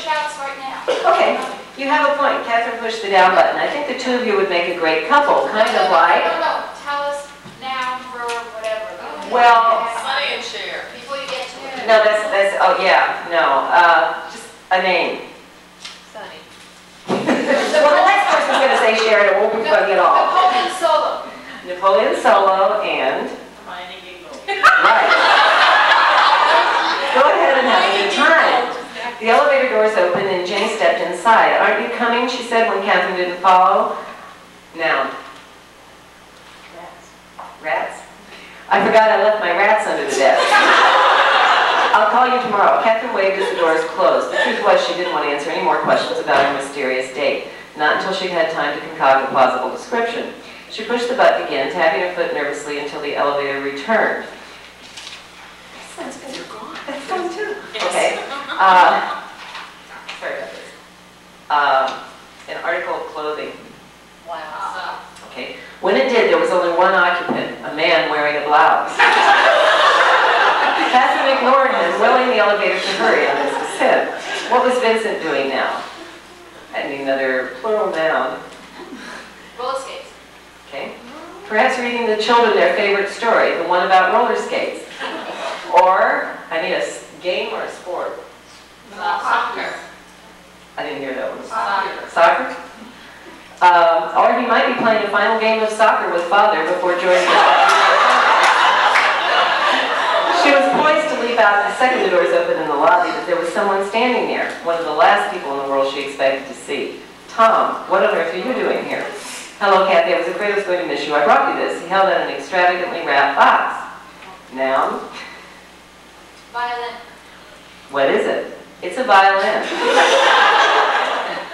shouts right now. Okay, you have a point. Catherine pushed the down button. I think the two of you would make a great couple, kind of like... No, tell us noun, verb, whatever. Well... Sonny and Cher. Before you get to it. No, that's, oh yeah, no. Just a name. Sonny. Well, the next person's going to say Cher, and it won't be funny at all. Napoleon Solo. Napoleon Solo and... Hermione Gingle. Right. Go ahead and have a good time. The elevator doors opened and Jenny stepped inside. Aren't you coming? She said when Catherine didn't follow. Noun. Rats? I forgot I left my rats under the desk. I'll call you tomorrow. Catherine waved as the doors closed. The truth was she didn't want to answer any more questions about her mysterious date. Not until she'd had time to concoct a plausible description. She pushed the button again, tapping her foot nervously until the elevator returned. That sounds good. You're gone. That's fun too. Okay. Sorry about this. An article of clothing. Wow. Okay. When it did, there was only one occupant, a man wearing a blouse. Catherine ignored him, willing the elevator to hurry on his descent. What was Vincent doing now? Adding another plural noun. Roller skates. Okay. Perhaps reading the children their favorite story, the one about roller skates. Or, I need a game or a sport. Soccer. I didn't hear that one. Soccer. Soccer? Or he might be playing a final game of soccer with Father before joining She was poised to leap out the second the doors opened in the lobby, but there was someone standing there, one of the last people in the world she expected to see. Tom, what on earth are you doing here? Hello, Kathy, I was afraid I was going to miss you. I brought you this. He held out an extravagantly wrapped box. Noun? Violin. What is it? It's a violin.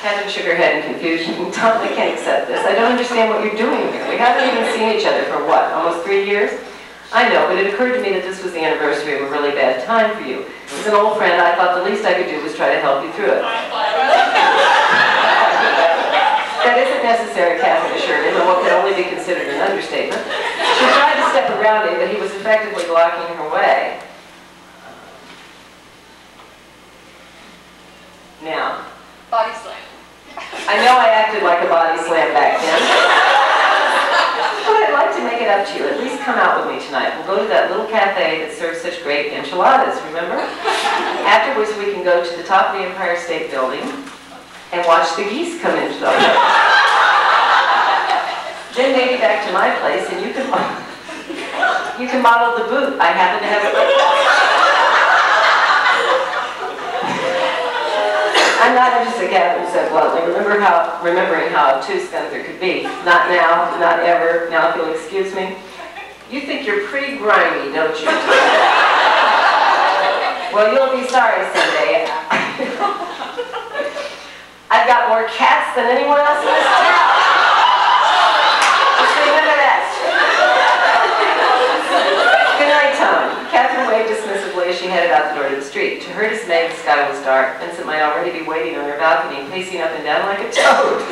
Catherine shook her head in confusion. Tom, I can't accept this. I don't understand what you're doing here. We haven't even seen each other for what, almost 3 years? I know, but it occurred to me that this was the anniversary of a really bad time for you. As an old friend, I thought the least I could do was try to help you through it. That isn't necessary, Catherine assured him, in what could only be considered an understatement. She tried to step around him, but he was effectively blocking her way. Now, Body slam. I know I acted like a body slam back then. But I'd like to make it up to you. At least come out with me tonight. We'll go to that little cafe that serves such great enchiladas, remember? Afterwards, we can go to the top of the Empire State Building and watch the geese come into the hotel. Then maybe back to my place, and you can model the boot. I happen to have a I'm not interested, Catherine said bluntly, remembering how obtuse Gunther could be. Not now, not ever. Now if you'll excuse me. You think you're pretty grimy, don't you? Well, you'll be sorry someday. I've got more cats than anyone else in this town. Just remember that. Good night, Tom. Catherine waved dismissively as she headed out the door to the street. To her dismay, the sky was dark. Vincent might already be waiting on her balcony, pacing up and down like a toad.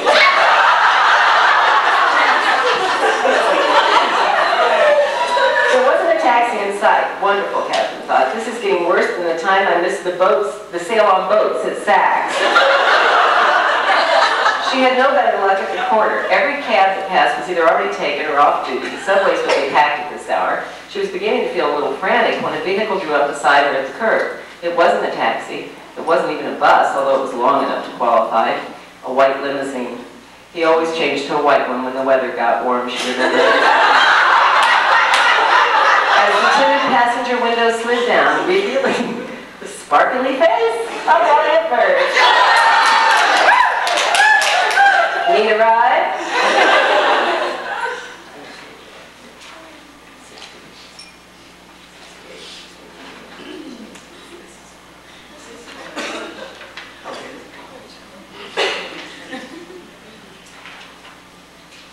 There wasn't a taxi in sight. Wonderful, Catherine thought. This is getting worse than the time I missed the sale on boats at Saks. She had no better luck at the corner. Every cab that passed was either already taken or off duty. The subways would be packed at this hour. She was beginning to feel a little frantic when a vehicle drew up beside her at the curb. It wasn't a taxi. It wasn't even a bus, although it was long enough to qualify. A white limousine. He always changed to a white one when the weather got warm, she remembered. As the tinted passenger window slid down, revealing the sparkly face of Elliot Bird. Need a ride?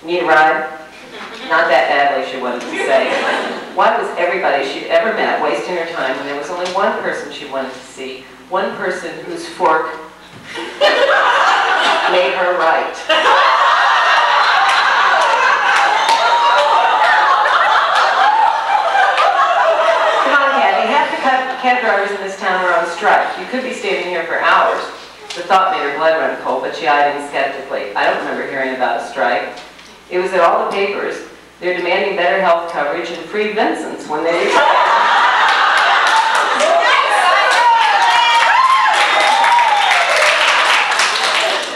Need a ride? Not that badly, she wanted to say. Why was everybody she'd ever met wasting her time when there was only one person she wanted to see? One person whose fork made her right. Come on, Kathy. Half the cab drivers in this town are on strike. You could be standing here for hours. The thought made her blood run cold, but she eyed him skeptically. I don't remember hearing about a strike. It was in all the papers. They're demanding better health coverage and free Vincents when they retire.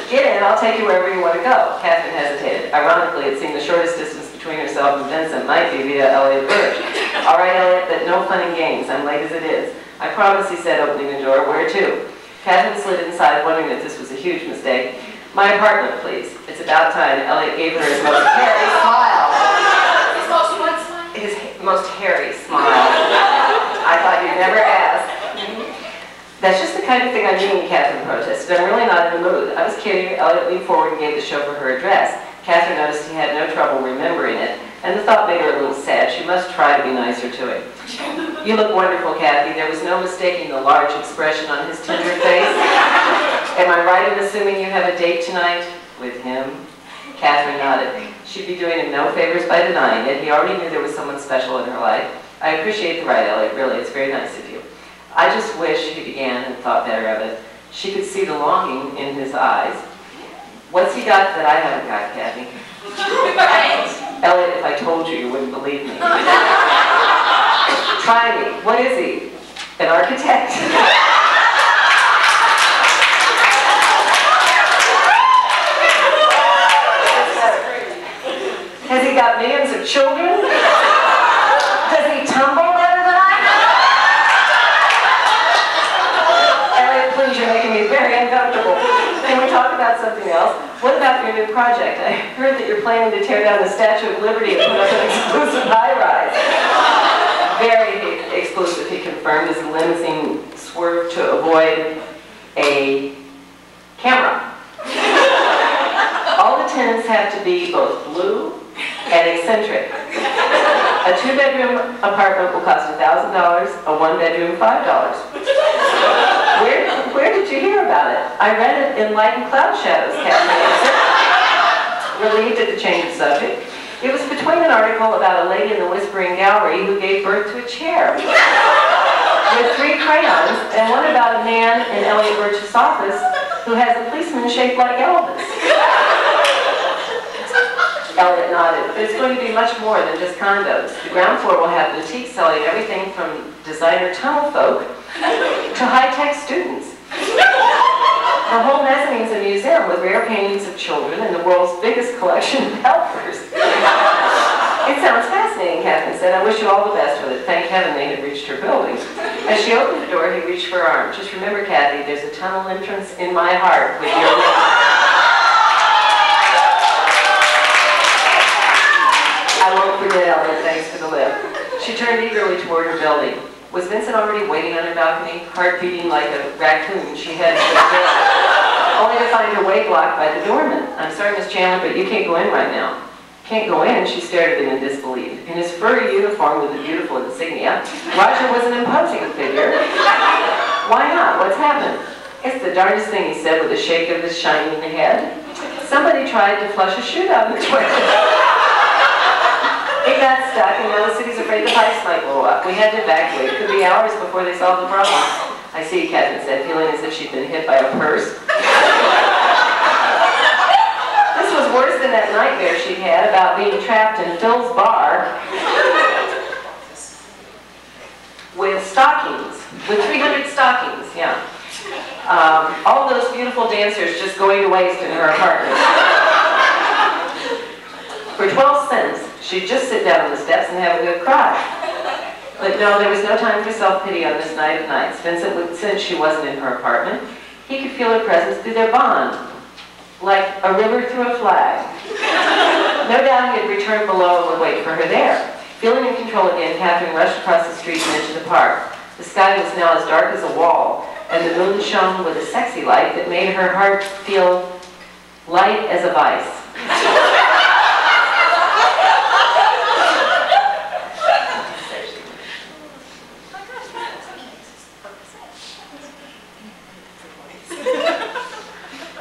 Get in, I'll take you wherever you want to go. Catherine hesitated. Ironically, it seemed the shortest distance between herself and Vincent might be via Elliot Birch. All right, Elliot, but no fun and games. I'm late as it is. I promise, he said, opening the door. Where to? Catherine slid inside, wondering if this was a huge mistake. My apartment, please. It's about time. Elliot gave her his most hairy smile. His most what smile? His most hairy smile. I thought you'd never ask. That's just the kind of thing I mean, Catherine protested. I'm really not in the mood. I was kidding. Elliot leaned forward and gave the chauffeur her address. Catherine noticed he had no trouble remembering it, and the thought made her a little sad. She must try to be nicer to him. You look wonderful, Kathy. There was no mistaking the large expression on his tender face. Am I right in assuming you have a date tonight? With him? Catherine nodded. She'd be doing him no favors by denying it. He already knew there was someone special in her life. I appreciate the right, Elliot, really. It's very nice of you. I just wish, he began, and thought better of it. She could see the longing in his eyes. What's he got that I haven't got, Kathy? Right. Elliot, if I told you, you wouldn't believe me. Try me. What is he? An architect? Has he got millions of children? Does he tumble better than I do? Elliot, please, you're making me very uncomfortable. Can we talk about something else? What about your new project? I heard that you're planning to tear down the Statue of Liberty and put up an exclusive high-rise. Very exclusive, he confirmed, as the limousine swerved to avoid a camera. All the tenants have to be both blue and eccentric. A two-bedroom apartment will cost $1,000, a one-bedroom $5. Where did you hear about it? I read it in Light and Cloud Shadows, Catherine answered, relieved at the change of subject. It was between an article about a lady in the Whispering Gallery who gave birth to a chair with 3 crayons, and one about a man in Elliot Birch's office who has a policeman shaped like Elvis. Elliot nodded. There's going to be much more than just condos. The ground floor will have boutiques selling everything from designer tunnel folk to high-tech students. The whole mezzanine's a museum with rare paintings of children and the world's biggest collection of helpers. It sounds fascinating, Catherine said. I wish you all the best with it. Thank heaven they had reached her building. As she opened the door, he reached for her arm. Just remember, Kathy, there's a tunnel entrance in my heart with your name. I won't forget, Elliot. Thanks for the lift. She turned eagerly toward her building. Was Vincent already waiting on her balcony, heart beating like a raccoon she had only to find her way blocked by the doorman? I'm sorry, Miss Chandler, but you can't go in right now. Can't go in? She stared at him in disbelief. In his furry uniform with the beautiful insignia, Roger was an imposing figure. Why not? What's happened? It's the darndest thing, he said with a shake of his shining head. Somebody tried to flush a chute down the toilet. It got stuck, and now the city's afraid the pipes might blow up. We had to evacuate. It could be hours before they solve the problem. I see, Catherine said, feeling as if she'd been hit by a purse. This was worse than that nightmare she'd had about being trapped in Phil's bar with stockings, with 300 stockings, yeah. All those beautiful dancers just going to waste in her apartment. For 12 cents, she'd just sit down on the steps and have a good cry. But no, there was no time for self-pity on this night of nights. Vincent would, since she wasn't in her apartment, he could feel her presence through their bond, like a river through a flag. No doubt he had returned below and would wait for her there. Feeling in control again, Catherine rushed across the street and into the park. The sky was now as dark as a wall, and the moon shone with a sexy light that made her heart feel light as a vice.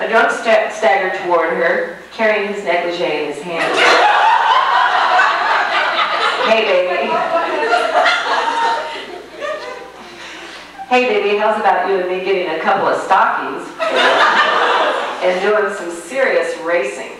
A drunk staggered toward her, carrying his negligee in his hand. Hey, baby. Hey, baby, how's about you and me getting a couple of stockings? and doing some serious racing.